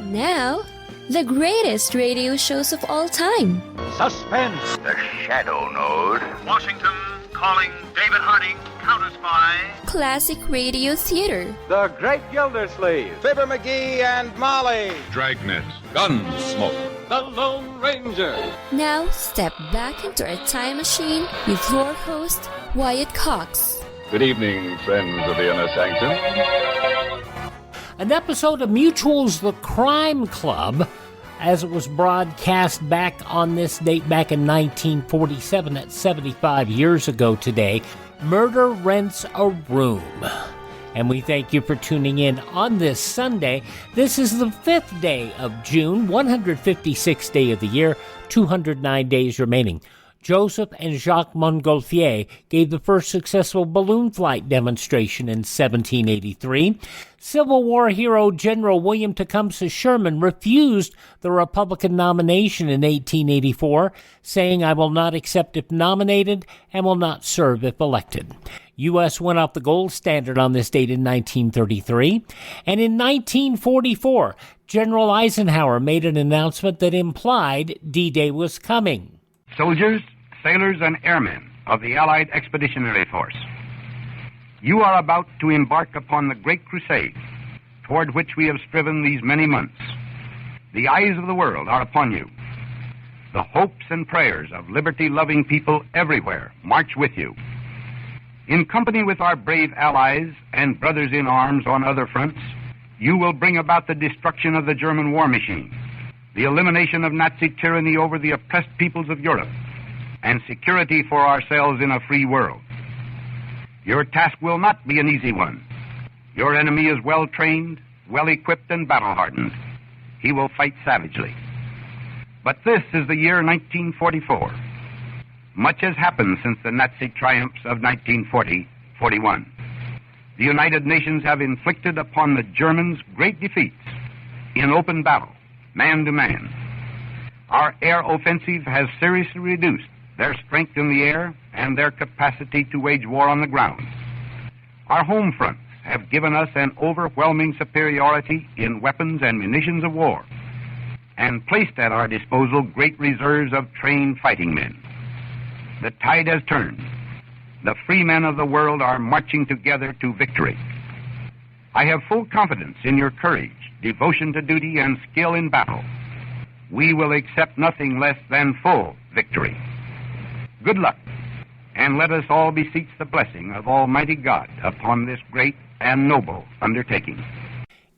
Now, the greatest radio shows of all time. Suspense. The Shadow Node. Washington calling David Harding, Counter Spy. Classic radio theater. The Great Gildersleeve. Fibber McGee and Molly. Dragnet. Gunsmoke. The Lone Ranger. Now, step back into a time machine with your host, Wyatt Cox. Good evening, friends of the Inner Sanctum. An episode of Mutual's The Crime Club, as it was broadcast back on this date back in 1947, that's 75 years ago today. Murder Rents a Room. And we thank you for tuning in on this Sunday. This is the 5th day of June, 156th day of the year, 209 days remaining. Joseph and Jacques Montgolfier gave the first successful balloon flight demonstration in 1783. Civil War hero General William Tecumseh Sherman refused the Republican nomination in 1884, saying, "I will not accept if nominated and will not serve if elected." U.S. went off the gold standard on this date in 1933. And in 1944, General Eisenhower made an announcement that implied D-Day was coming. Soldiers, sailors, and airmen of the Allied Expeditionary Force, you are about to embark upon the great crusade toward which we have striven these many months. The eyes of the world are upon you. The hopes and prayers of liberty-loving people everywhere march with you. In company with our brave allies and brothers in arms on other fronts, you will bring about the destruction of the German war machine, the elimination of Nazi tyranny over the oppressed peoples of Europe, and security for ourselves in a free world. Your task will not be an easy one. Your enemy is well-trained, well-equipped, and battle-hardened. He will fight savagely. But this is the year 1944. Much has happened since the Nazi triumphs of 1940-41. The United Nations have inflicted upon the Germans great defeats in open battle, man to man. Our air offensive has seriously reduced their strength in the air and their capacity to wage war on the ground. Our home fronts have given us an overwhelming superiority in weapons and munitions of war, and placed at our disposal great reserves of trained fighting men. The tide has turned. The free men of the world are marching together to victory. I have full confidence in your courage, devotion to duty, and skill in battle. We will accept nothing less than full victory. Good luck, and let us all beseech the blessing of Almighty God upon this great and noble undertaking.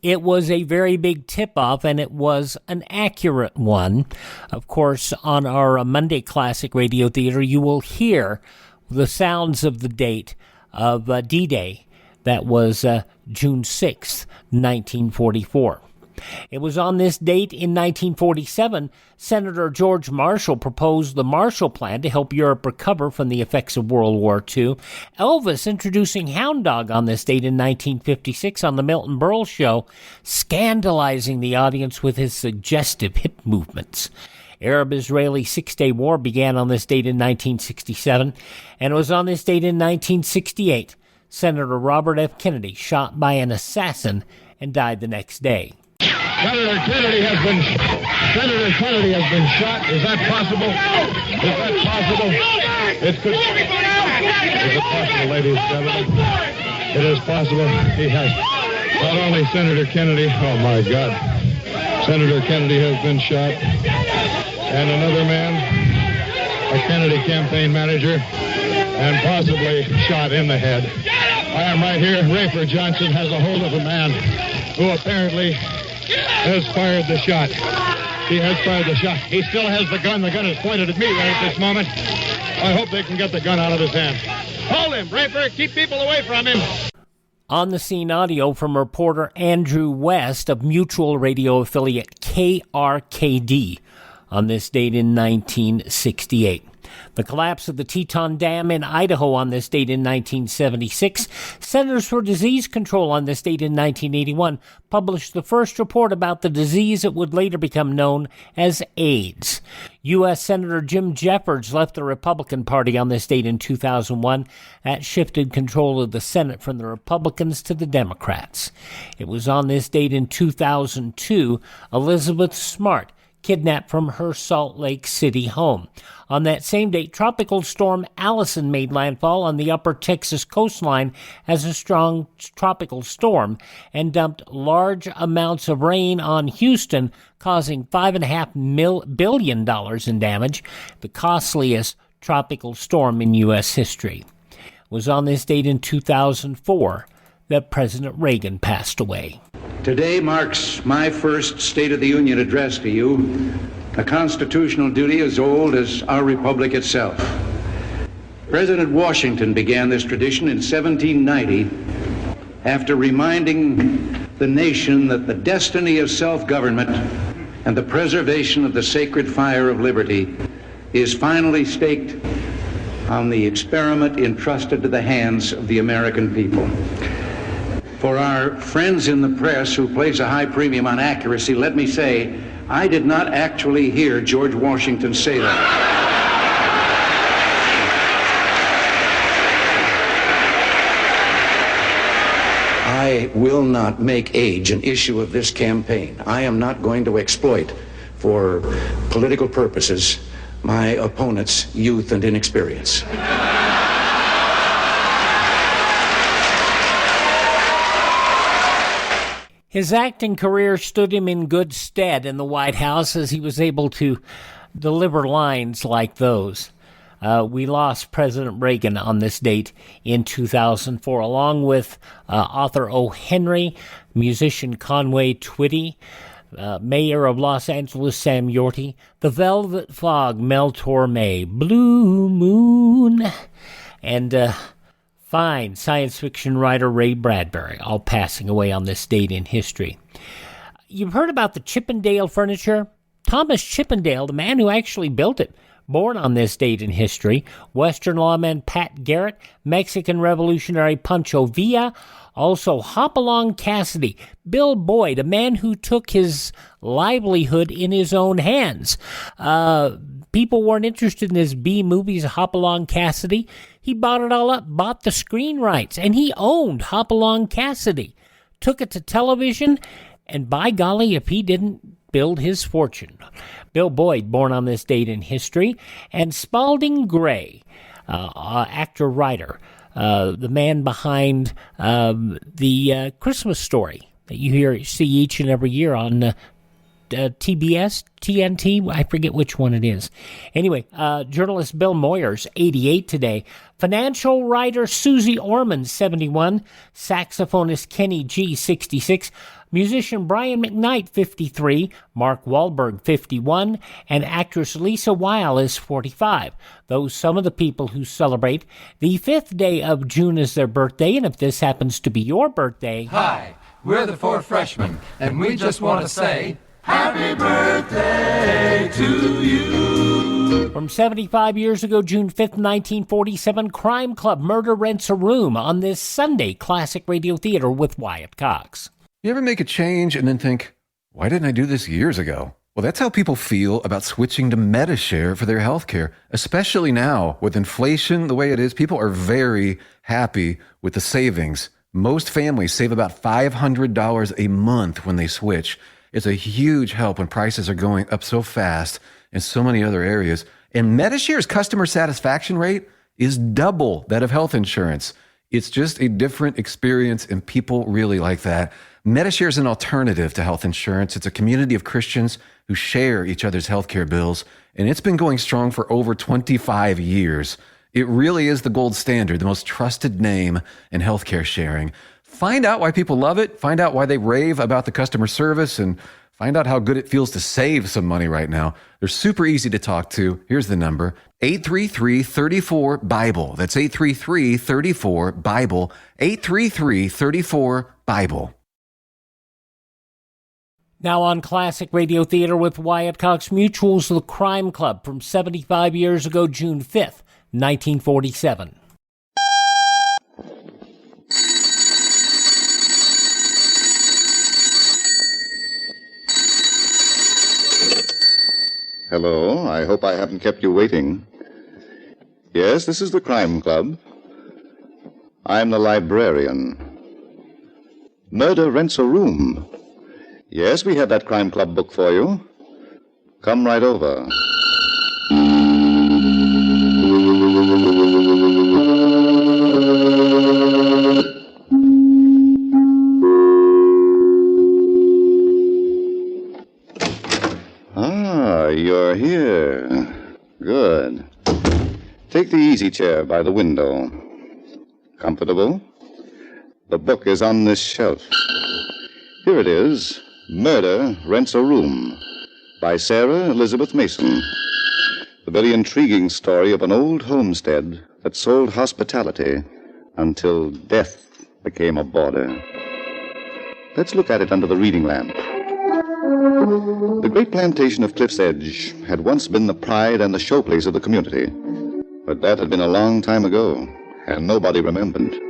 It was a very big tip-off, and it was an accurate one. Of course, on our Monday Classic Radio Theater, you will hear the sounds of the date of D-Day. That was June 6th, 1944. It was on this date in 1947, Senator George Marshall proposed the Marshall Plan to help Europe recover from the effects of World War II. Elvis introducing Hound Dog on this date in 1956 on the Milton Berle Show, scandalizing the audience with his suggestive hip movements. Arab-Israeli Six-Day War began on this date in 1967, and it was on this date in 1968. Senator Robert F. Kennedy shot by an assassin and died the next day. Senator Kennedy has been shot. Is that possible? Is that possible? Is it possible, ladies and gentlemen? It is possible. He has not only Senator Kennedy. Oh my God! Senator Kennedy has been shot, and another man, a Kennedy campaign manager, and possibly shot in the head. I am right here. Rafer Johnson has a hold of a man who apparently has fired the shot. He has fired the shot. He still has the gun. The gun is pointed at me right at this moment. I hope they can get the gun out of his hand. Hold him, Rafer. Keep people away from him. On the scene audio from reporter Andrew West of Mutual Radio affiliate KRKD on this date in 1968. The collapse of the Teton Dam in Idaho on this date in 1976. Centers for Disease Control on this date in 1981 published the first report about the disease that would later become known as AIDS. U.S. Senator Jim Jeffords left the Republican Party on this date in 2001. That shifted control of the Senate from the Republicans to the Democrats. It was on this date in 2002, Elizabeth Smart kidnapped from her Salt Lake City home. On that same date, Tropical Storm Allison made landfall on the upper Texas coastline as a strong tropical storm and dumped large amounts of rain on Houston, causing $5.5 billion in damage, the costliest tropical storm in U.S. history. It was on this date in 2004 that President Reagan passed away. Today marks my first State of the Union address to you, a constitutional duty as old as our republic itself. President Washington began this tradition in 1790 after reminding the nation that the destiny of self-government and the preservation of the sacred fire of liberty is finally staked on the experiment entrusted to the hands of the American people. For our friends in the press who place a high premium on accuracy, let me say, I did not actually hear George Washington say that. I will not make age an issue of this campaign. I am not going to exploit, for political purposes, my opponent's youth and inexperience. His acting career stood him in good stead in the White House as he was able to deliver lines like those. We lost President Reagan on this date in 2004, along with author O. Henry, musician Conway Twitty, Mayor of Los Angeles Sam Yorty, The Velvet Fog Mel Torme, Blue Moon, and fine science fiction writer Ray Bradbury, all passing away on this date in history. You've heard about the Chippendale furniture? Thomas Chippendale, the man who actually built it, born on this date in history. Western lawman Pat Garrett, Mexican revolutionary Pancho Villa, also Hopalong Cassidy, Bill Boyd, a man who took his livelihood in his own hands. People weren't interested in his B movies, Hopalong Cassidy. He bought it all up, bought the screen rights, and he owned Hopalong Cassidy. Took it to television, and by golly, if he didn't build his fortune. Bill Boyd, born on this date in history, and Spalding Gray, actor-writer, the man behind the Christmas Story that you see each and every year on TBS, TNT, I forget which one it is. Anyway, journalist Bill Moyers, 88 today. Financial writer Susie Orman, 71. Saxophonist Kenny G, 66. Musician Brian McKnight, 53. Mark Wahlberg, 51. And actress Lisa Weil is 45. Those some of the people who celebrate the 5th day of June as their birthday. And if this happens to be your birthday... Hi, we're the 4 freshmen, and we just want to say... Happy birthday to you. From 75 years ago, June 5th, 1947, Crime Club Murder Rents a Room on this Sunday, Classic Radio Theater with Wyatt Cox. You ever make a change and then think, why didn't I do this years ago? Well, that's how people feel about switching to Medishare for their health care, especially now with inflation the way it is. People are very happy with the savings. Most families save about $500 a month when they switch. It's a huge help when prices are going up so fast in so many other areas. And Medishare's customer satisfaction rate is double that of health insurance. It's just a different experience, and people really like that. Medishare is an alternative to health insurance. It's a community of Christians who share each other's healthcare bills, and it's been going strong for over 25 years. It really is the gold standard, the most trusted name in healthcare sharing. Find out why people love it, find out why they rave about the customer service, and find out how good it feels to save some money right now. They're super easy to talk to. Here's the number, 833-34-BIBLE. That's 833-34-BIBLE, 833-34-BIBLE. Now on Classic Radio Theater with Wyatt Cox, Mutual's The Crime Club from 75 years ago, June 5th, 1947. Hello, I hope I haven't kept you waiting. Yes, this is the Crime Club. I'm the librarian. Murder Rents a Room. Yes, we have that Crime Club book for you. Come right over. Ah, you're here. Good. Take the easy chair by the window. Comfortable? The book is on this shelf. Here it is. Murder Rents a Room by Sarah Elizabeth Mason. The very intriguing story of an old homestead that sold hospitality until death became a border. Let's look at it under the reading lamp. The great plantation of Cliff's Edge had once been the pride and the showplace of the community. But that had been a long time ago, and nobody remembered.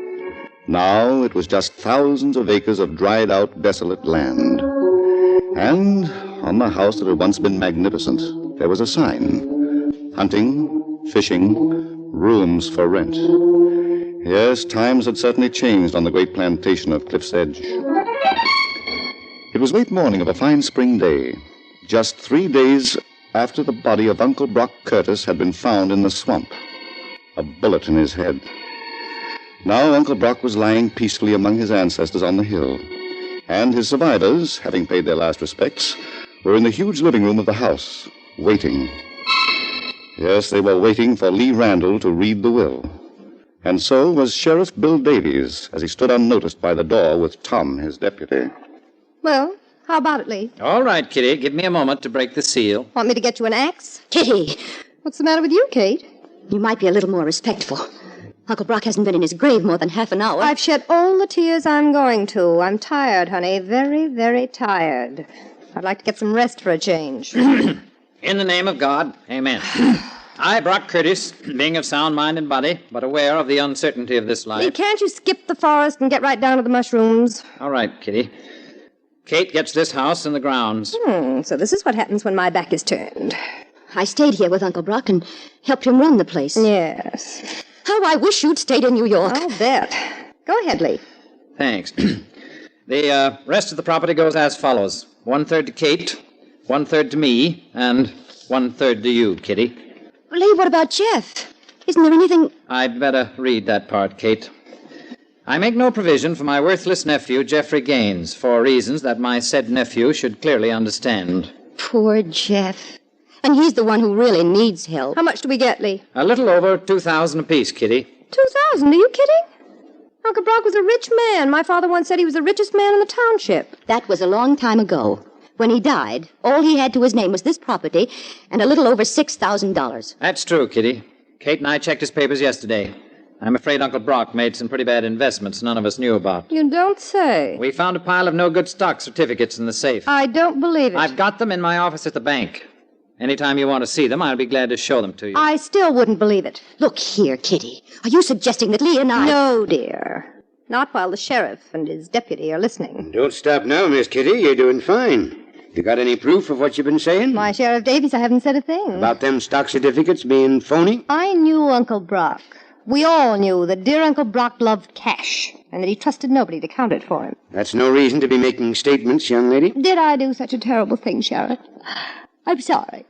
Now it was just thousands of acres of dried-out, desolate land. And on the house that had once been magnificent, there was a sign. Hunting, fishing, rooms for rent. Yes, times had certainly changed on the great plantation of Cliff's Edge. It was late morning of a fine spring day, just 3 days after the body of Uncle Brock Curtis had been found in the swamp. A bullet in his head. Now Uncle Brock was lying peacefully among his ancestors on the hill. And his survivors, having paid their last respects, were in the huge living room of the house, waiting. Yes, they were waiting for Lee Randall to read the will. And so was Sheriff Bill Davies, as he stood unnoticed by the door with Tom, his deputy. Well, how about it, Lee? All right, Kitty. Give me a moment to break the seal. Want me to get you an axe? Kitty! What's the matter with you, Kate? You might be a little more respectful. Uncle Brock hasn't been in his grave more than half an hour. I've shed all the tears I'm going to. I'm tired, honey. Very, very tired. I'd like to get some rest for a change. In the name of God, amen. I, Brock Curtis, being of sound mind and body, but aware of the uncertainty of this life. Lee, can't you skip the forest and get right down to the mushrooms? All right, Kitty. Kate gets this house and the grounds. So this is what happens when my back is turned. I stayed here with Uncle Brock and helped him run the place. Yes. How I wish you'd stayed in New York. I'll bet. Go ahead, Lee. Thanks. The rest of the property goes as follows. 1/3 to Kate, 1/3 to me, and 1/3 to you, Kitty. Lee, what about Jeff? Isn't there anything... I'd better read that part, Kate. I make no provision for my worthless nephew, Geoffrey Gaines, for reasons that my said nephew should clearly understand. Poor Jeff. And he's the one who really needs help. How much do we get, Lee? A little over $2,000 apiece, Kitty. 2,000? Are you kidding? Uncle Brock was a rich man. My father once said he was the richest man in the township. That was a long time ago. When he died, all he had to his name was this property and a little over $6,000. That's true, Kitty. Kate and I checked his papers yesterday. I'm afraid Uncle Brock made some pretty bad investments none of us knew about. You don't say. We found a pile of no-good stock certificates in the safe. I don't believe it. I've got them in my office at the bank. Anytime you want to see them, I'll be glad to show them to you. I still wouldn't believe it. Look here, Kitty. Are you suggesting that Lee and I... No, dear. Not while the sheriff and his deputy are listening. Don't stop now, Miss Kitty. You're doing fine. You got any proof of what you've been saying? My Sheriff Davies, I haven't said a thing. About them stock certificates being phony? I knew Uncle Brock. We all knew that dear Uncle Brock loved cash, and that he trusted nobody to count it for him. That's no reason to be making statements, young lady. Did I do such a terrible thing, Sheriff? I'm sorry.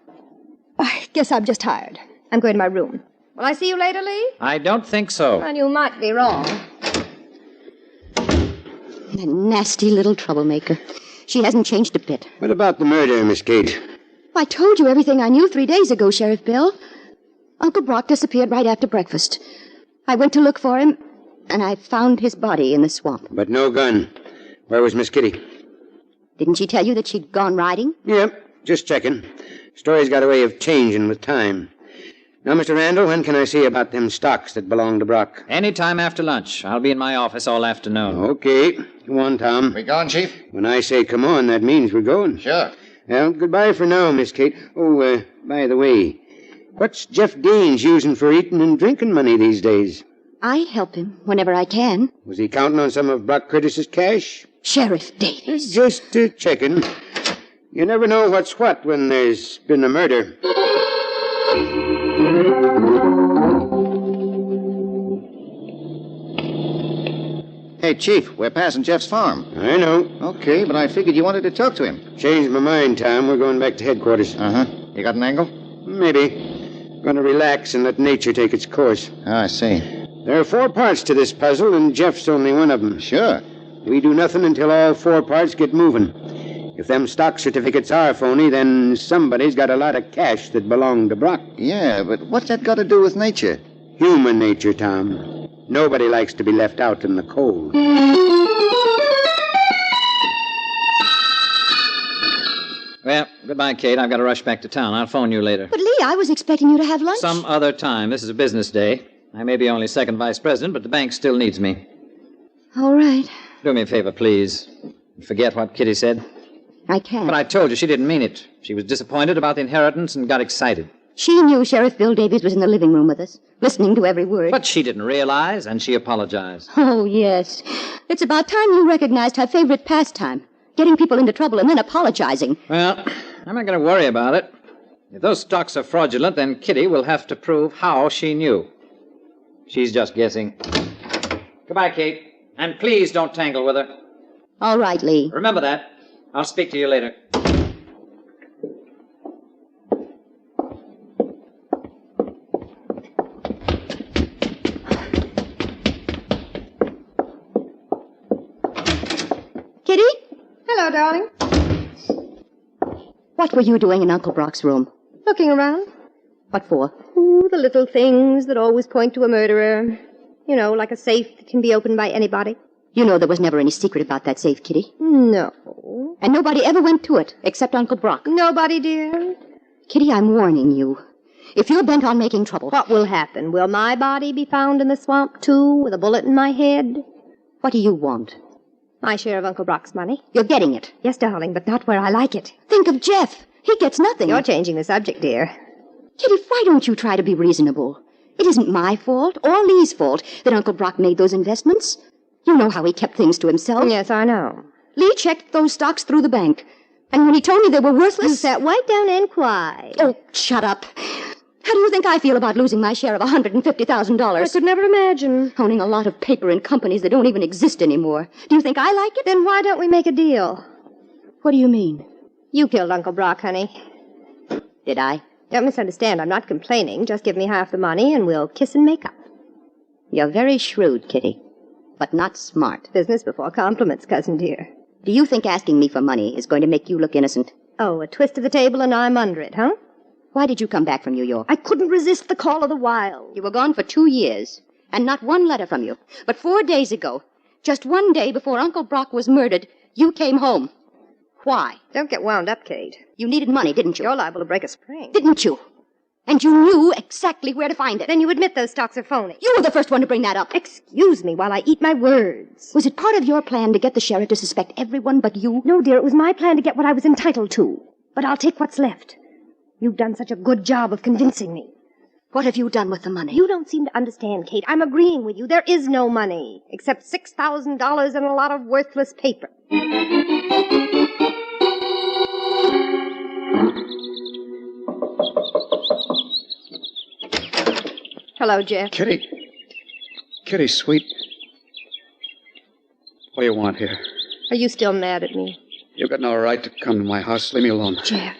I guess I'm just tired. I'm going to my room. Will I see you later, Lee? I don't think so. Well, you might be wrong. The nasty little troublemaker. She hasn't changed a bit. What about the murder, Miss Kate? I told you everything I knew 3 days ago, Sheriff Bill. Uncle Brock disappeared right after breakfast. I went to look for him, and I found his body in the swamp. But no gun. Where was Miss Kitty? Didn't she tell you that she'd gone riding? Yep, just checking. Story's got a way of changing with time. Now, Mr. Randall, when can I see about them stocks that belong to Brock? Any time after lunch. I'll be in my office all afternoon. Okay. Come on, Tom. We going, Chief? When I say come on, that means we're going. Sure. Well, goodbye for now, Miss Kate. Oh, by the way, what's Jeff Gaines using for eating and drinking money these days? I help him whenever I can. Was he counting on some of Brock Curtis's cash? Sheriff Davis. Just checking. You never know what's what when there's been a murder. Hey, Chief, we're passing Jeff's farm. I know. Okay, but I figured you wanted to talk to him. Changed my mind, Tom. We're going back to headquarters. Uh-huh. You got an angle? Maybe. Going to relax and let nature take its course. Oh, I see. There are 4 parts to this puzzle, and Jeff's only one of them. Sure. We do nothing until all 4 parts get moving. If them stock certificates are phony, then somebody's got a lot of cash that belonged to Brock. Yeah, but what's that got to do with nature? Human nature, Tom. Nobody likes to be left out in the cold. Well, goodbye, Kate. I've got to rush back to town. I'll phone you later. But, Lee, I was expecting you to have lunch. Some other time. This is a business day. I may be only second vice president, but the bank still needs me. All right. Do me a favor, please. Forget what Kitty said. I can't. But I told you she didn't mean it. She was disappointed about the inheritance and got excited. She knew Sheriff Bill Davies was in the living room with us, listening to every word. But she didn't realize, and she apologized. Oh, yes. It's about time you recognized her favorite pastime, getting people into trouble and then apologizing. Well, I'm not going to worry about it. If those stocks are fraudulent, then Kitty will have to prove how she knew. She's just guessing. Goodbye, Kate. And please don't tangle with her. All right, Lee. Remember that. I'll speak to you later. Kitty? Hello, darling. What were you doing in Uncle Brock's room? Looking around. What for? Ooh, the little things that always point to a murderer. You know, like a safe that can be opened by anybody. You know there was never any secret about that safe, Kitty. No. And nobody ever went to it, except Uncle Brock. Nobody, dear. Kitty, I'm warning you. If you're bent on making trouble... What will happen? Will my body be found in the swamp, too, with a bullet in my head? What do you want? My share of Uncle Brock's money. You're getting it. Yes, darling, but not where I like it. Think of Jeff. He gets nothing. You're changing the subject, dear. Kitty, why don't you try to be reasonable? It isn't my fault or Lee's fault that Uncle Brock made those investments. You know how he kept things to himself. Yes, I know. Lee checked those stocks through the bank. And when he told me they were worthless... You sat right down and cried. Oh, shut up. How do you think I feel about losing my share of $150,000? I could never imagine. Owning a lot of paper in companies that don't even exist anymore. Do you think I like it? Then why don't we make a deal? What do you mean? You killed Uncle Brock, honey. Did I? Don't misunderstand. I'm not complaining. Just give me half the money and we'll kiss and make up. You're very shrewd, Kitty. But not smart. Business before compliments, cousin dear. Do you think asking me for money is going to make you look innocent? Oh, a twist of the table and I'm under it, huh? Why did you come back from New York? I couldn't resist the call of the wild. You were gone for 2 years, and not one letter from you. But 4 days ago, just 1 day before Uncle Brock was murdered, you came home. Why? Don't get wound up, Kate. You needed money, didn't you? You're liable to break a spring. Didn't you? And you knew exactly where to find it. Then you admit those stocks are phony. You were the first one to bring that up. Excuse me while I eat my words. Was it part of your plan to get the sheriff to suspect everyone but you? No, dear, it was my plan to get what I was entitled to. But I'll take what's left. You've done such a good job of convincing me. What have you done with the money? You don't seem to understand, Kate. I'm agreeing with you. There is no money, except $6,000 and a lot of worthless paper. Hello, Jeff. Kitty. Kitty, sweet. What do you want here? Are you still mad at me? You've got no right to come to my house. Leave me alone. Jeff.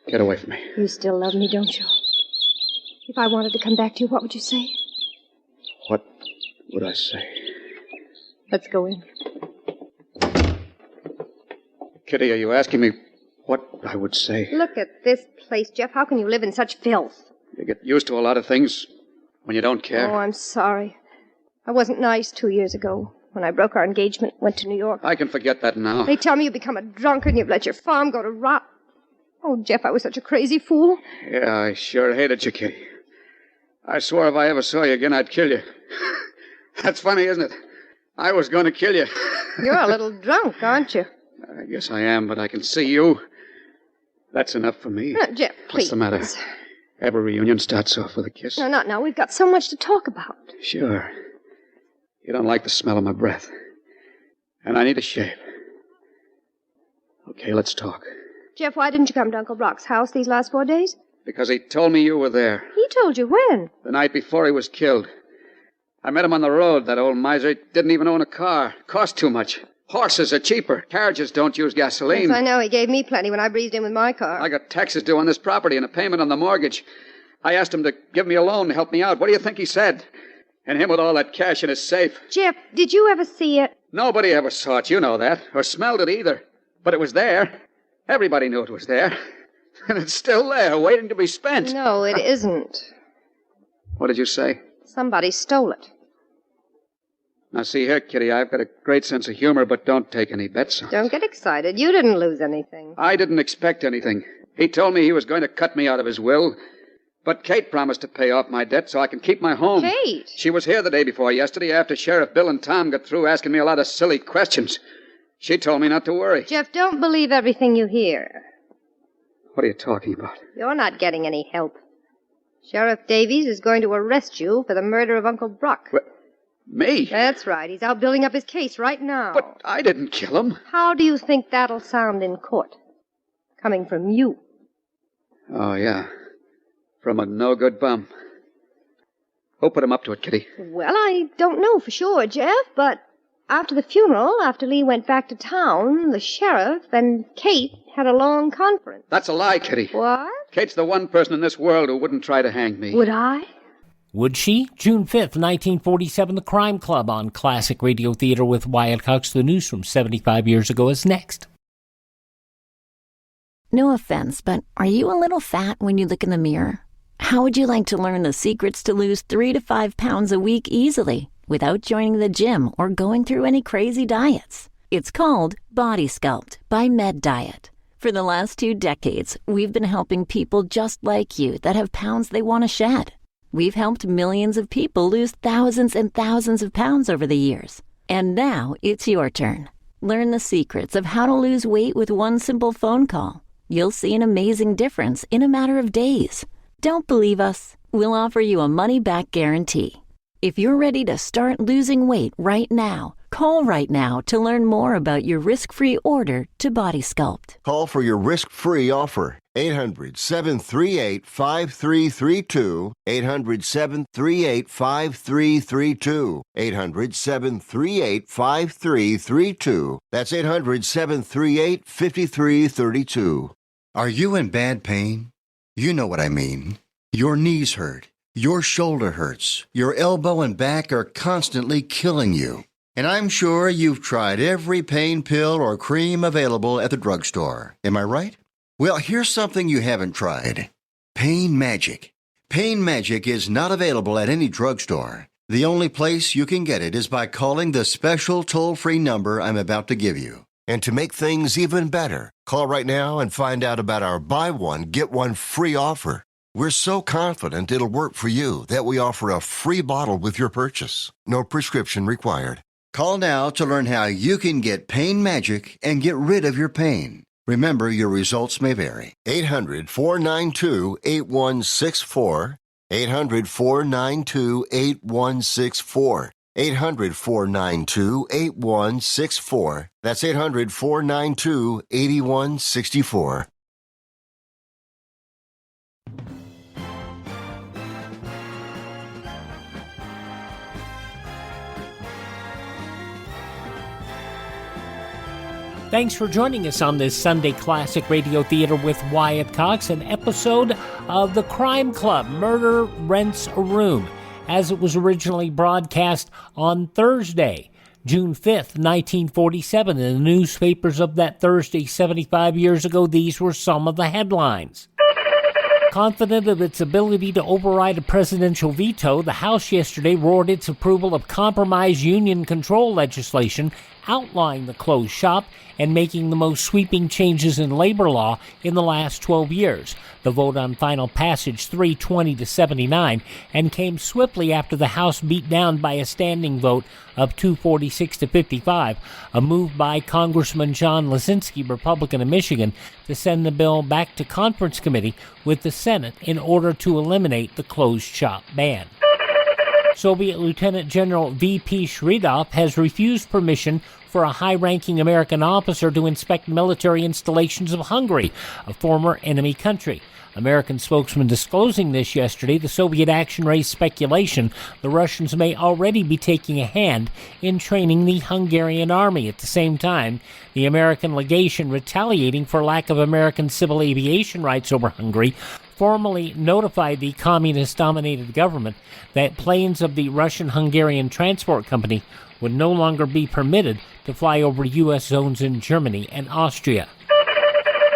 Get away from me. You still love me, don't you? If I wanted to come back to you, what would you say? What would I say? Let's go in. Kitty, are you asking me what I would say? Look at this place, Jeff. How can you live in such filth? You get used to a lot of things when you don't care. Oh, I'm sorry. I wasn't nice 2 years ago when I broke our engagement, went to New York. I can forget that now. They tell me you've become a drunkard and you've let your farm go to rot. Oh, Jeff, I was such a crazy fool. Yeah, I sure hated you, Kitty. I swore if I ever saw you again, I'd kill you. That's funny, isn't it? I was going to kill you. You're a little drunk, aren't you? I guess I am, but I can see you. That's enough for me. No, Jeff, please. What's the matter? Every reunion starts off with a kiss. No, not now. We've got so much to talk about. Sure. You don't like the smell of my breath. And I need a shave. Okay, let's talk. Jeff, why didn't you come to Uncle Brock's house these last 4 days? Because he told me you were there. He told you when? The night before he was killed. I met him on the road, that old miser. Didn't even own a car. Cost too much. Horses are cheaper. Carriages don't use gasoline. Yes, I know. He gave me plenty when I breezed in with my car. I got taxes due on this property and a payment on the mortgage. I asked him to give me a loan to help me out. What do you think he said? And him with all that cash in his safe. Jeff, did you ever see it? Nobody ever saw it, you know that. Or smelled it either. But it was there. Everybody knew it was there. And it's still there, waiting to be spent. No, it isn't. What did you say? Somebody stole it. Now, see here, Kitty, I've got a great sense of humor, but don't take any bets on it. Don't get excited. You didn't lose anything. I didn't expect anything. He told me he was going to cut me out of his will. But Kate promised to pay off my debt so I can keep my home. Kate? She was here the day before yesterday after Sheriff Bill and Tom got through asking me a lot of silly questions. She told me not to worry. Jeff, don't believe everything you hear. What are you talking about? You're not getting any help. Sheriff Davies is going to arrest you for the murder of Uncle Brock. What? Me? That's right. He's out building up his case right now. But I didn't kill him. How do you think that'll sound in court? Coming from you. Oh, yeah. From a no-good bum. Who put him up to it, Kitty? Well, I don't know for sure, Jeff, but after the funeral, after Lee went back to town, the sheriff and Kate had a long conference. That's a lie, Kitty. What? Kate's the one person in this world who wouldn't try to hang me. Would I? Would she? June 5th, 1947, The Crime Club on Classic Radio Theater with Wyatt Cox. The news from 75 years ago is next. No offense, but are you a little fat when you look in the mirror? How would you like to learn the secrets to lose 3 to 5 pounds a week easily without joining the gym or going through any crazy diets? It's called Body Sculpt by Med Diet. For the last 2 decades, we've been helping people just like you that have pounds they want to shed. We've helped millions of people lose thousands and thousands of pounds over the years. And now it's your turn. Learn the secrets of how to lose weight with one simple phone call. You'll see an amazing difference in a matter of days. Don't believe us? We'll offer you a money-back guarantee. If you're ready to start losing weight right now, call right now to learn more about your risk-free order to Body Sculpt. Call for your risk-free offer. 800-738-5332. 800-738-5332. 800-738-5332. That's 800-738-5332. Are you in bad pain? You know what I mean. Your knees hurt. Your shoulder hurts. Your elbow and back are constantly killing you. And I'm sure you've tried every pain pill or cream available at the drugstore. Am I right? Well, here's something you haven't tried. Pain Magic. Pain Magic is not available at any drugstore. The only place you can get it is by calling the special toll-free number I'm about to give you. And to make things even better, call right now and find out about our buy one, get one free offer. We're so confident it'll work for you that we offer a free bottle with your purchase. No prescription required. Call now to learn how you can get Pain Magic and get rid of your pain. Remember, your results may vary. 800-492-8164. 800-492-8164. 800-492-8164. That's 800-492-8164. Thanks for joining us on this Sunday Classic Radio Theater with Wyatt Cox, an episode of The Crime Club, Murder Rents a Room, as it was originally broadcast on Thursday, June 5th, 1947. In the newspapers of that Thursday 75 years ago, these were some of the headlines. Confident of its ability to override a presidential veto, the House yesterday roared its approval of compromise union control legislation outlawing the closed shop and making the most sweeping changes in labor law in the last 12 years. The vote on final passage 320 to 79 and came swiftly after the House beat down by a standing vote of 246 to 55, a move by Congressman John Lisinski, Republican of Michigan, to send the bill back to conference committee with the Senate in order to eliminate the closed shop ban. Soviet Lieutenant General V.P. Shridov has refused permission for a high-ranking American officer to inspect military installations of Hungary, a former enemy country. American spokesman disclosing this yesterday, the Soviet action raised speculation the Russians may already be taking a hand in training the Hungarian army. At the same time, the American legation retaliating for lack of American civil aviation rights over Hungary formally notified the communist-dominated government that planes of the Russian-Hungarian Transport Company would no longer be permitted to fly over U.S. zones in Germany and Austria.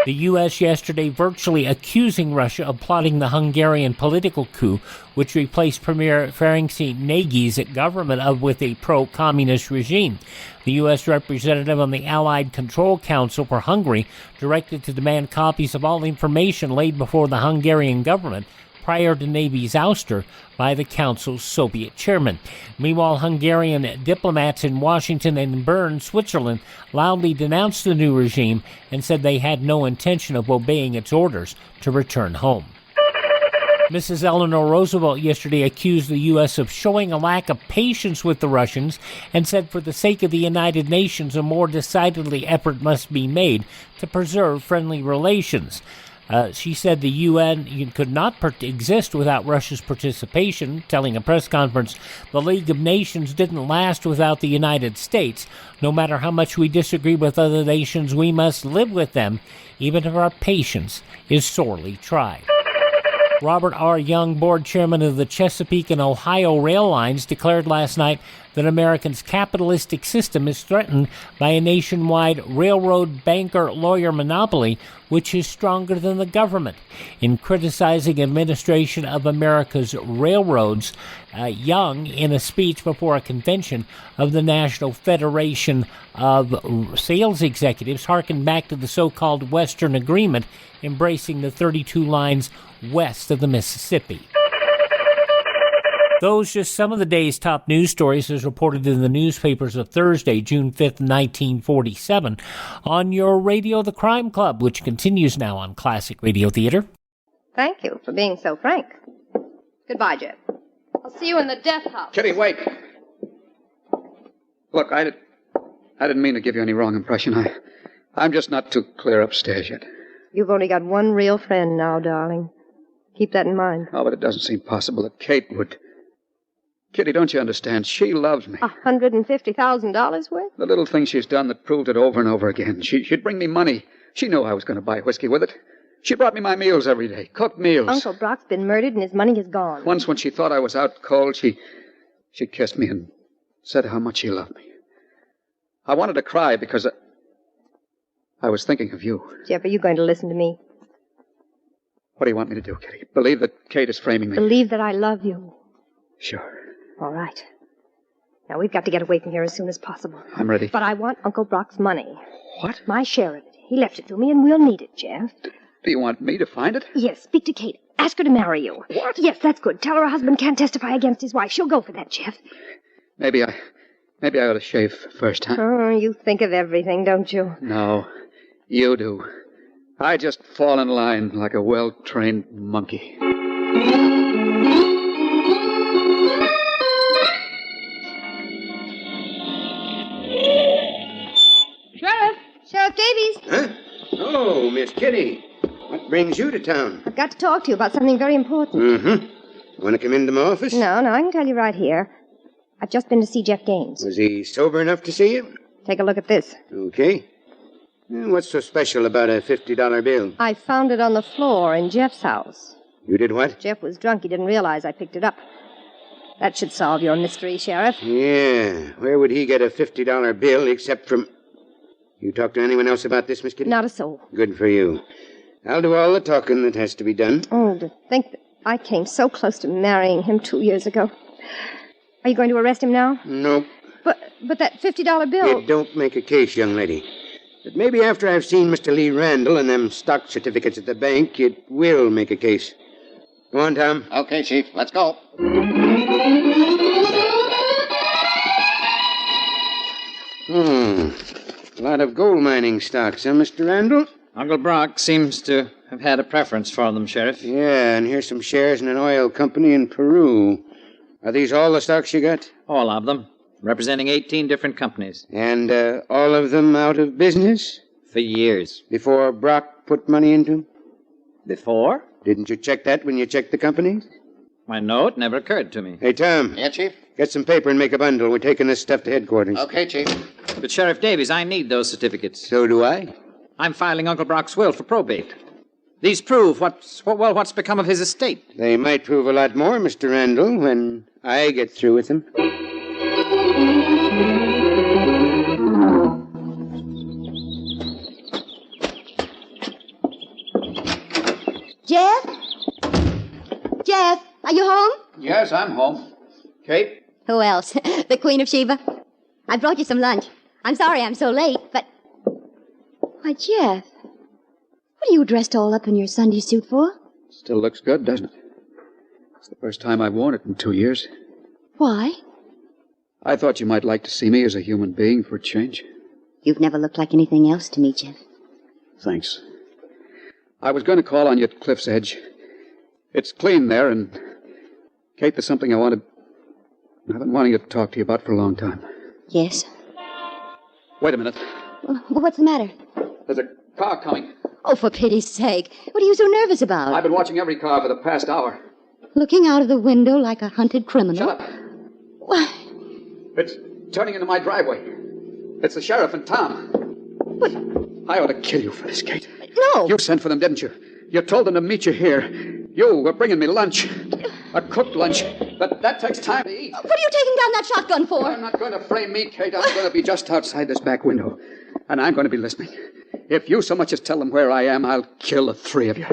The U.S. yesterday virtually accusing Russia of plotting the Hungarian political coup, which replaced Premier Ferenc Nagy's government with a pro-communist regime. The U.S. representative on the Allied Control Council for Hungary directed to demand copies of all information laid before the Hungarian government prior to Nagy's ouster by the Council's Soviet chairman. Meanwhile, Hungarian diplomats in Washington and Bern, Switzerland, loudly denounced the new regime and said they had no intention of obeying its orders to return home. Mrs. Eleanor Roosevelt yesterday accused the U.S. of showing a lack of patience with the Russians and said for the sake of the United Nations, a more decidedly effort must be made to preserve friendly relations. She said the UN could not exist without Russia's participation, telling a press conference, the League of Nations didn't last without the United States. No matter how much we disagree with other nations, we must live with them, even if our patience is sorely tried. Robert R. Young, board chairman of the Chesapeake and Ohio Rail Lines, declared last night that America's capitalistic system is threatened by a nationwide railroad banker-lawyer monopoly, which is stronger than the government. In criticizing administration of America's railroads, Young, in a speech before a convention of the National Federation of Sales Executives, harkened back to the so-called Western Agreement, embracing the 32 lines west of the Mississippi. Those just some of the day's top news stories as reported in the newspapers of Thursday, June 5th, 1947, on your radio, The Crime Club, which continues now on Classic Radio Theater. Thank you for being so frank. Goodbye, Jeff. I'll see you in the death house. Kitty, wait. Look, I didn't mean to give you any wrong impression. I'm just not too clear upstairs yet. You've only got one real friend now, darling. Keep that in mind. Oh, but it doesn't seem possible that Kate would... Kitty, don't you understand? She loves me. $150,000 worth? The little thing she's done that proved it over and over again. She'd bring me money. She knew I was going to buy whiskey with it. She brought me my meals every day, cooked meals. Uncle Brock's been murdered and his money is gone. Once when she thought I was out cold, she kissed me and said how much she loved me. I wanted to cry because I was thinking of you. Jeff, are you going to listen to me? What do you want me to do, Kitty? Believe that Kate is framing me? Believe that I love you. Sure. All right. Now, we've got to get away from here as soon as possible. I'm ready. But I want Uncle Brock's money. What? My share of it. He left it to me, and we'll need it, Jeff. Do you want me to find it? Yes, speak to Kate. Ask her to marry you. What? Yes, that's good. Tell her her husband can't testify against his wife. She'll go for that, Jeff. Maybe I ought to shave first, huh? Oh, you think of everything, don't you? No, you do. I just fall in line like a well-trained monkey. Sheriff Davies. Huh? Oh, Miss Kitty. What brings you to town? I've got to talk to you about something very important. Mm-hmm. Want to come into my office? No, I can tell you right here. I've just been to see Jeff Gaines. Was he sober enough to see you? Take a look at this. Okay. What's so special about a $50 bill? I found it on the floor in Jeff's house. You did what? Jeff was drunk. He didn't realize I picked it up. That should solve your mystery, Sheriff. Yeah. Where would he get a $50 bill except from... You talked to anyone else about this, Miss Kitty? Not a soul. Good for you. I'll do all the talking that has to be done. Oh, to think that I came so close to marrying him 2 years ago. Are you going to arrest him now? Nope. But that $50 bill... It don't make a case, young lady. But maybe after I've seen Mr. Lee Randall and them stock certificates at the bank, it will make a case. Go on, Tom. Okay, Chief. Let's go. A lot of gold mining stocks, huh, Mr. Randall? Uncle Brock seems to have had a preference for them, Sheriff. Yeah, and here's some shares in an oil company in Peru. Are these all the stocks you got? All of them, representing 18 different companies. And all of them out of business? For years. Before Brock put money into them? Before? Didn't you check that when you checked the companies? Why, no, it never occurred to me. Hey, Tom. Yeah, Chief? Get some paper and make a bundle. We're taking this stuff to headquarters. Okay, Chief. But, Sheriff Davies, I need those certificates. So do I. I'm filing Uncle Brock's will for probate. These prove what's become of his estate. They might prove a lot more, Mr. Randall, when I get through with them. Jeff? Jeff, are you home? Yes, I'm home. Kate? Who else? The Queen of Sheba. I brought you some lunch. I'm sorry I'm so late, but... Why, Jeff, what are you dressed all up in your Sunday suit for? Still looks good, doesn't it? It's the first time I've worn it in 2 years. Why? I thought you might like to see me as a human being for a change. You've never looked like anything else to me, Jeff. Thanks. I was going to call on you at Cliff's Edge. It's clean there, and... Kate, there's something I've been wanting to talk to you about for a long time. Yes? Wait a minute. Well, what's the matter? There's a car coming. Oh, for pity's sake. What are you so nervous about? I've been watching every car for the past hour. Looking out of the window like a hunted criminal? Shut up. Why? It's turning into my driveway. It's the sheriff and Tom. But... I ought to kill you for this, Kate. No. You sent for them, didn't you? You told them to meet you here. You were bringing me lunch. A cooked lunch. But that takes time to eat. What are you taking down that shotgun for? You're not going to frame me, Kate. I'm going to be just outside this back window. And I'm going to be listening. If you so much as tell them where I am, I'll kill the three of you.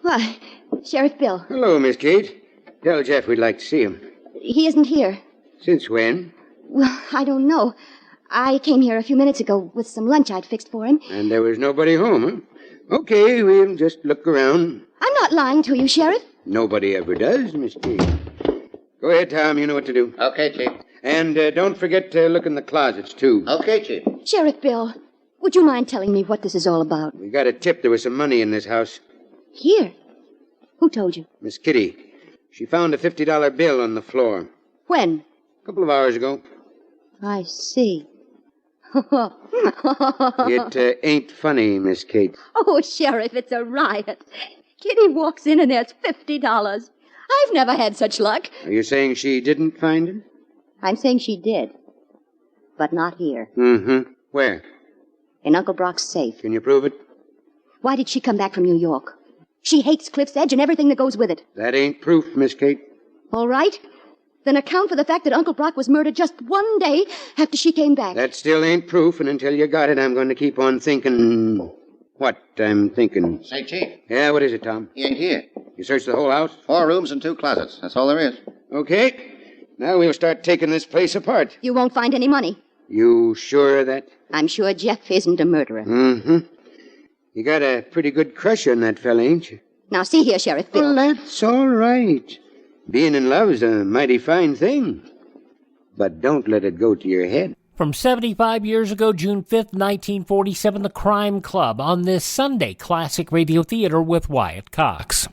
Why, Sheriff Bill. Hello, Miss Kate. Tell Jeff we'd like to see him. He isn't here. Since when? Well, I don't know. I came here a few minutes ago with some lunch I'd fixed for him. And there was nobody home, huh? Okay, we'll just look around. I'm not lying to you, Sheriff. Nobody ever does, Miss Kate. Go ahead, Tom. You know what to do. Okay, Chief. And don't forget to look in the closets, too. Okay, Chief. Sheriff Bill, would you mind telling me what this is all about? We got a tip there was some money in this house. Here? Who told you? Miss Kitty. She found a $50 bill on the floor. When? A couple of hours ago. I see. It ain't funny, Miss Kate. Oh, Sheriff, it's a riot. Kitty walks in and there's $50. I've never had such luck. Are you saying she didn't find it? I'm saying she did. But not here. Mm-hmm. Where? In Uncle Brock's safe. Can you prove it? Why did she come back from New York? She hates Cliff's Edge and everything that goes with it. That ain't proof, Miss Kate. All right. Then account for the fact that Uncle Brock was murdered just one day after she came back. That still ain't proof, and until you got it, I'm going to keep on thinking what I'm thinking. Say, Chief. Yeah, what is it, Tom? He ain't here. You searched the whole house? 4 rooms and 2 closets. That's all there is. Okay. Now we'll start taking this place apart. You won't find any money. You sure of that? I'm sure Jeff isn't a murderer. Mm-hmm. You got a pretty good crush on that fella, ain't you? Now, see here, Sheriff Bill. Well, that's all right. Being in love's a mighty fine thing. But don't let it go to your head. From 75 years ago, June 5th, 1947, The Crime Club on this Sunday Classic Radio Theater with Wyatt Cox.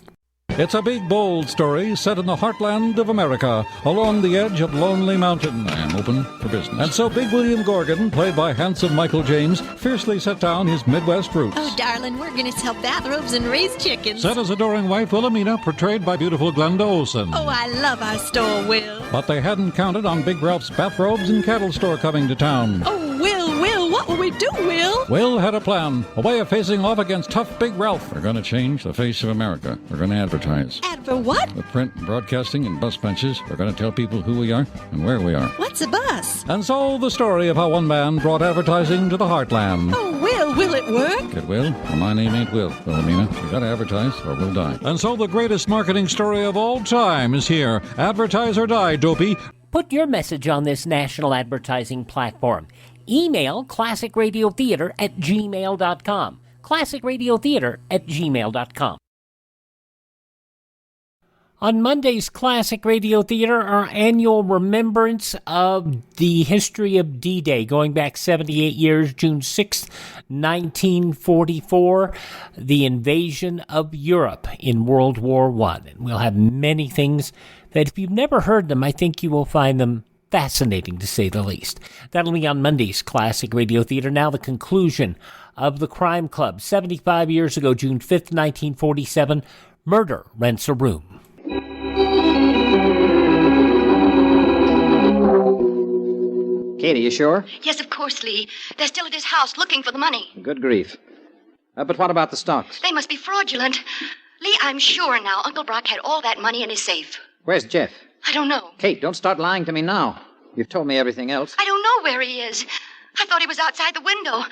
It's a big, bold story set in the heartland of America, along the edge of Lonely Mountain. I am open for business. And so Big William Gorgon, played by handsome Michael James, fiercely set down his Midwest roots. Oh, darling, we're going to sell bathrobes and raise chickens. Set his adoring wife, Wilhelmina, portrayed by beautiful Glenda Olsen. Oh, I love our store, Will. But they hadn't counted on Big Ralph's bathrobes and cattle store coming to town. Oh, Will, what will we do, Will? Will had a plan, a way of facing off against tough Big Ralph. We're going to change the face of America. We're going to advertise. For what? With print, broadcasting, and bus benches, we're going to tell people who we are and where we are. What's a bus? And so the story of how one man brought advertising to the heartland. Oh, Will, will it work? It will. Well, my name ain't Will, Wilhelmina. You gotta advertise or we'll die. And so the greatest marketing story of all time is here. Advertise or die, dopey. Put your message on this national advertising platform. Email classicradiotheater@gmail.com. classicradiotheater@gmail.com. On Monday's Classic Radio Theater, our annual remembrance of the history of D-Day, going back 78 years, June 6th, 1944, the invasion of Europe in World War I. And we'll have many things that, if you've never heard them, I think you will find them fascinating, to say the least. That'll be on Monday's Classic Radio Theater. Now the conclusion of The Crime Club. 75 years ago, June 5th, 1947, Murder Rents a Room. Katie, you sure? Yes, of course, Lee. They're still at his house looking for the money. Good grief. But what about the stocks? They must be fraudulent. Lee, I'm sure now Uncle Brock had all that money in his safe. Where's Jeff? I don't know. Kate, don't start lying to me now. You've told me everything else. I don't know where he is. I thought he was outside the window.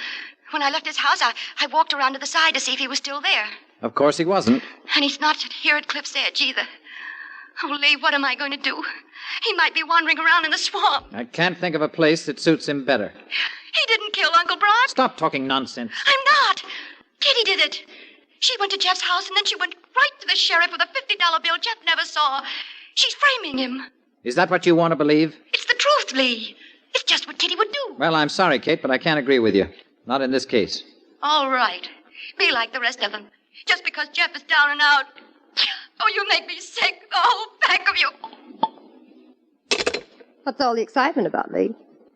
When I left his house, I walked around to the side to see if he was still there. Of course he wasn't. And he's not here at Cliff's Edge either. Oh, Lee, what am I going to do? He might be wandering around in the swamp. I can't think of a place that suits him better. He didn't kill Uncle Brock. Stop talking nonsense. I'm not. Kitty did it. She went to Jeff's house, and then she went right to the sheriff with a $50 bill Jeff never saw. She's framing him. Is that what you want to believe? It's the truth, Lee. It's just what Kitty would do. Well, I'm sorry, Kate, but I can't agree with you. Not in this case. All right. Be like the rest of them. Just because Jeff is down and out. Oh, you make me sick, the whole pack of you. What's all the excitement about, Lee?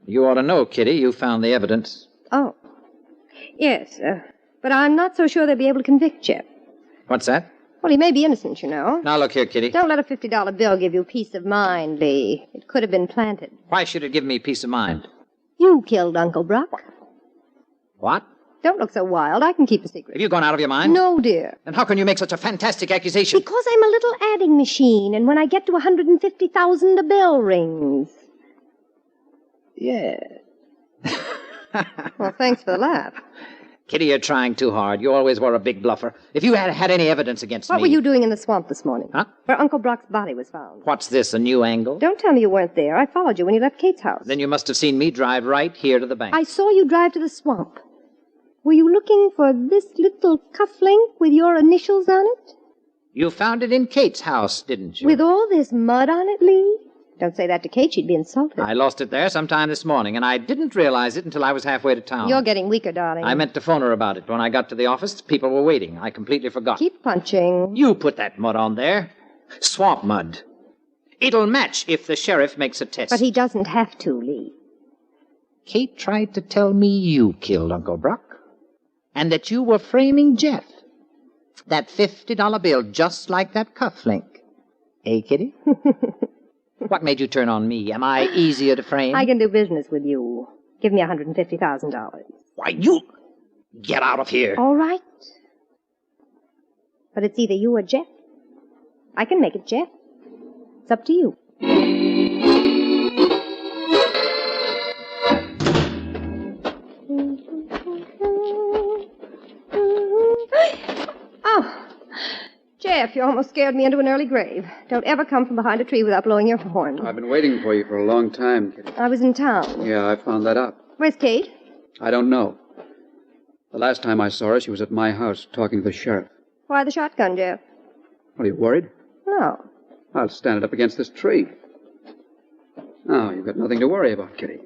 You ought to know, Kitty. You found the evidence. Oh. Yes, but I'm not so sure they'll be able to convict Jeff. What's that? Well, he may be innocent, you know. Now, look here, Kitty. Don't let a $50 bill give you peace of mind, Lee. It could have been planted. Why should it give me peace of mind? You killed Uncle Brock. What? Don't look so wild. I can keep a secret. Have you gone out of your mind? No, dear. Then how can you make such a fantastic accusation? Because I'm a little adding machine, and when I get to 150,000, the bell rings. Yeah. Well, thanks for the laugh. Kitty, you're trying too hard. You always were a big bluffer. If you had had any evidence against What me... were you doing in the swamp this morning? Huh? Where Uncle Brock's body was found. What's this, a new angle? Don't tell me you weren't there. I followed you when you left Kate's house. Then you must have seen me drive right here to the bank. I saw you drive to the swamp. Were you looking for this little cufflink with your initials on it? You found it in Kate's house, didn't you? With all this mud on it, Lee? Don't say that to Kate. She'd be insulted. I lost it there sometime this morning, and I didn't realize it until I was halfway to town. You're getting weaker, darling. I meant to phone her about it. When I got to the office, people were waiting. I completely forgot. Keep punching. You put that mud on there. Swamp mud. It'll match if the sheriff makes a test. But he doesn't have to, Lee. Kate tried to tell me you killed Uncle Brock, and that you were framing Jeff. That $50 bill, just like that cufflink. Eh, Kitty? What made you turn on me? Am I easier to frame? I can do business with you. Give me $150,000. Why, you... Get out of here. All right. But it's either you or Jeff. I can make it Jeff. It's up to you. Oh, Jeff, you almost scared me into an early grave. Don't ever come from behind a tree without blowing your horn. I've been waiting for you for a long time, Kitty. I was in town. Yeah, I found that out. Where's Kate? I don't know. The last time I saw her, she was at my house talking to the sheriff. Why the shotgun, Jeff? What, are you worried? No. I'll stand it up against this tree. Now, you've got nothing to worry about, Kitty.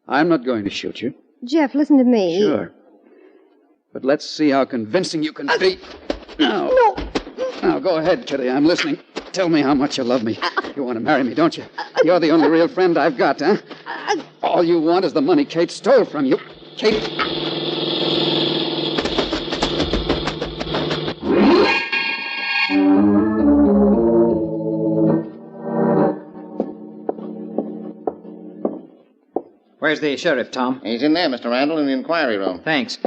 I'm not going to shoot you. Jeff, listen to me. Sure. But let's see how convincing you can be. Now. No. Now, go ahead, Kitty. I'm listening. Tell me how much you love me. You want to marry me, don't you? You're the only real friend I've got, huh? All you want is the money Kate stole from you. Kate... Where's the sheriff, Tom? He's in there, Mr. Randall, in the inquiry room. Thanks.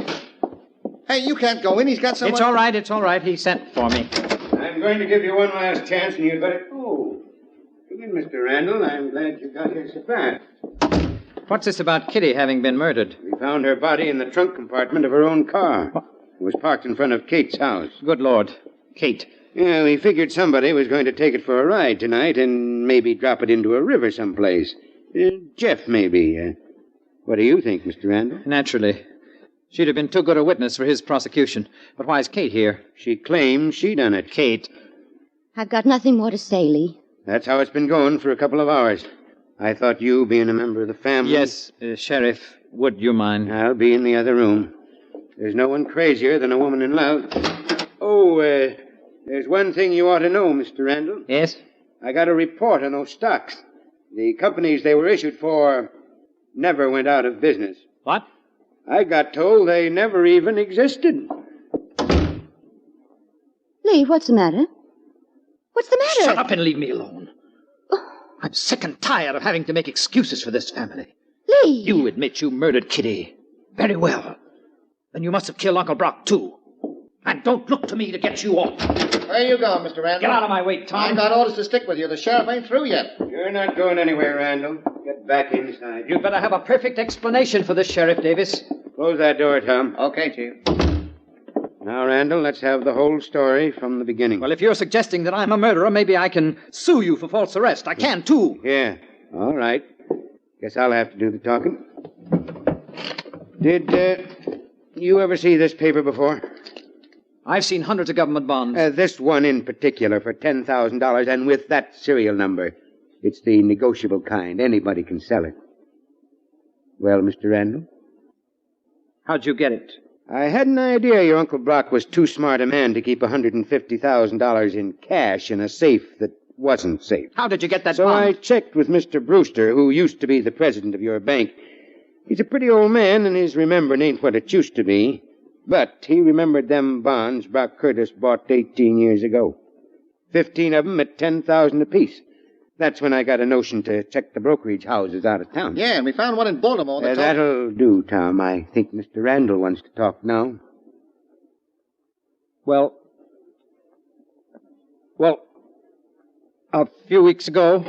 Hey, you can't go in. He's got someone... It's all right. He sent for me. I'm going to give you one last chance, and you'd better... Oh, come in, Mr. Randall. I'm glad you got here so fast. What's this about Kitty having been murdered? We found her body in the trunk compartment of her own car. It was parked in front of Kate's house. Good Lord. Kate. Yeah, we figured somebody was going to take it for a ride tonight and maybe drop it into a river someplace. Jeff, maybe. What do you think, Mr. Randall? Naturally. She'd have been too good a witness for his prosecution. But why is Kate here? She claims she done it. Kate. I've got nothing more to say, Lee. That's how it's been going for a couple of hours. I thought you, being a member of the family... Yes, Sheriff, would you mind? I'll be in the other room. There's no one crazier than a woman in love. Oh, there's one thing you ought to know, Mr. Randall. Yes? I got a report on those stocks. The companies they were issued for never went out of business. What? I got told they never even existed. Lee, what's the matter? What's the matter? Shut up and leave me alone. I'm sick and tired of having to make excuses for this family. Lee! You admit you murdered Kitty. Very well. Then you must have killed Uncle Brock, too. And don't look to me to get you off. Where you going, Mr. Randall? Get out of my way, Tom. I got orders to stick with you. The sheriff ain't through yet. You're not going anywhere, Randall. Get back inside. You'd better have a perfect explanation for this, Sheriff Davis. Close that door, Tom. Okay, Chief. Now, Randall, let's have the whole story from the beginning. Well, if you're suggesting that I'm a murderer, maybe I can sue you for false arrest. I can, too. Yeah. All right. Guess I'll have to do the talking. Did you ever see this paper before? I've seen hundreds of government bonds. This one in particular for $10,000 and with that serial number. It's the negotiable kind. Anybody can sell it. Well, Mr. Randall? How'd you get it? I had an idea your Uncle Brock was too smart a man to keep $150,000 in cash in a safe that wasn't safe. How did you get that so bond? I checked with Mr. Brewster, who used to be the president of your bank. He's a pretty old man, and his remembering ain't what it used to be. But he remembered them bonds Brock Curtis bought 18 years ago. 15 of them at $10,000 apiece. That's when I got a notion to check the brokerage houses out of town. Yeah, and we found one in Baltimore. That'll do, Tom. I think Mr. Randall wants to talk now. Well, a few weeks ago,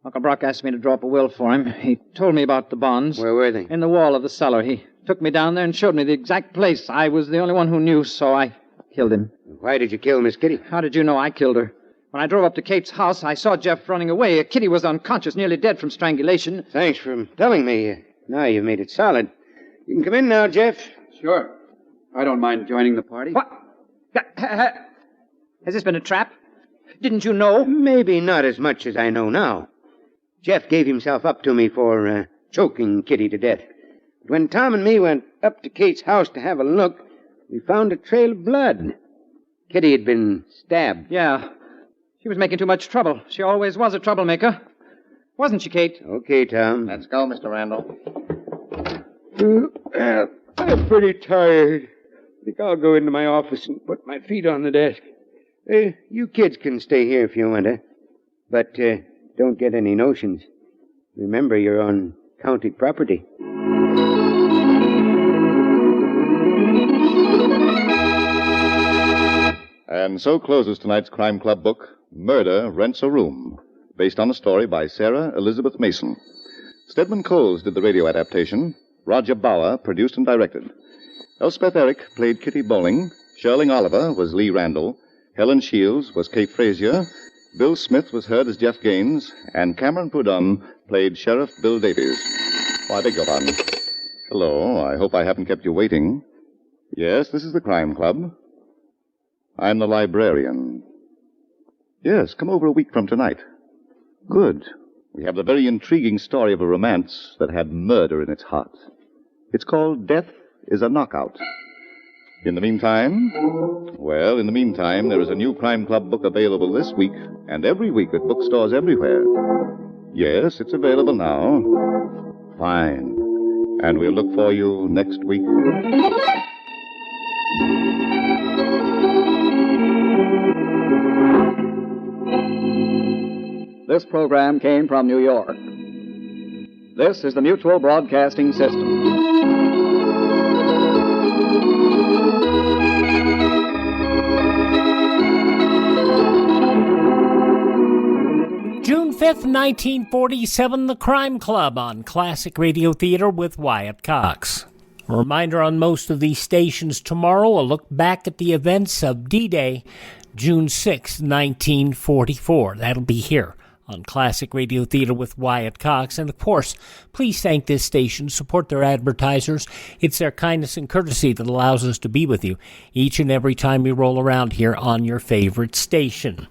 Uncle Brock asked me to draw up a will for him. He told me about the bonds. Where were they? In the wall of the cellar. He took me down there and showed me the exact place. I was the only one who knew, so I killed him. Why did you kill Miss Kitty? How did you know I killed her? When I drove up to Kate's house, I saw Jeff running away. Kitty was unconscious, nearly dead from strangulation. Thanks for telling me. Now you've made it solid. You can come in now, Jeff. Sure. I don't mind joining the party. What? Has this been a trap? Didn't you know? Maybe not as much as I know now. Jeff gave himself up to me for choking Kitty to death. But when Tom and me went up to Kate's house to have a look, we found a trail of blood. Kitty had been stabbed. Yeah. She was making too much trouble. She always was a troublemaker. Wasn't she, Kate? Okay, Tom. Let's go, Mr. Randall. I'm pretty tired. I think I'll go into my office and put my feet on the desk. You kids can stay here if you want to. But don't get any notions. Remember, you're on county property. And so closes tonight's Crime Club book, Murder Rents a Room, based on a story by Sarah Elizabeth Mason. Stedman Coles did the radio adaptation. Roger Bauer produced and directed. Elspeth Eric played Kitty Bowling. Sherling Oliver was Lee Randall. Helen Shields was Kate Frazier. Bill Smith was heard as Jeff Gaines. And Cameron Prudhomme played Sheriff Bill Davies. Oh, I beg your pardon. Hello, I hope I haven't kept you waiting. Yes, this is the Crime Club. I'm the librarian. Yes, come over a week from tonight. Good. We have the very intriguing story of a romance that had murder in its heart. It's called Death is a Knockout. In the meantime, there is a new Crime Club book available this week and every week at bookstores everywhere. Yes, it's available now. Fine. And we'll look for you next week. This program came from New York. This is the Mutual Broadcasting System. June 5th, 5th, 1947, The Crime Club on Classic Radio Theater with Wyatt Cox. A reminder on most of these stations tomorrow, a look back at the events of D-Day, June 6, 1944. That'll be here on Classic Radio Theater with Wyatt Cox. And, of course, please thank this station, support their advertisers. It's their kindness and courtesy that allows us to be with you each and every time we roll around here on your favorite station.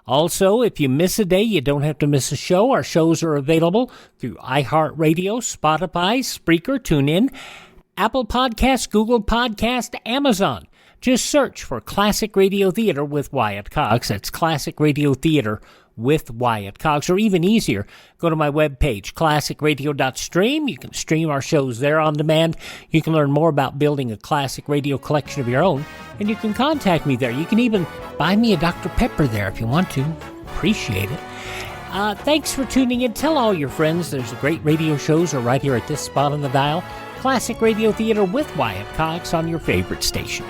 Also, if you miss a day, you don't have to miss a show. Our shows are available through iHeartRadio, Spotify, Spreaker, TuneIn, Apple Podcasts, Google Podcasts, Amazon. Just search for Classic Radio Theater with Wyatt Cox. That's Classic Radio Theater with Wyatt Cox. Or even easier, go to my webpage, classicradio.stream. You can stream our shows there on demand. You can learn more about building a classic radio collection of your own. And you can contact me there. You can even buy me a Dr. Pepper there if you want to. Appreciate it. Thanks for tuning in. Tell all your friends there's great radio shows are right here at this spot on the dial. Classic Radio Theater with Wyatt Cox on your favorite station.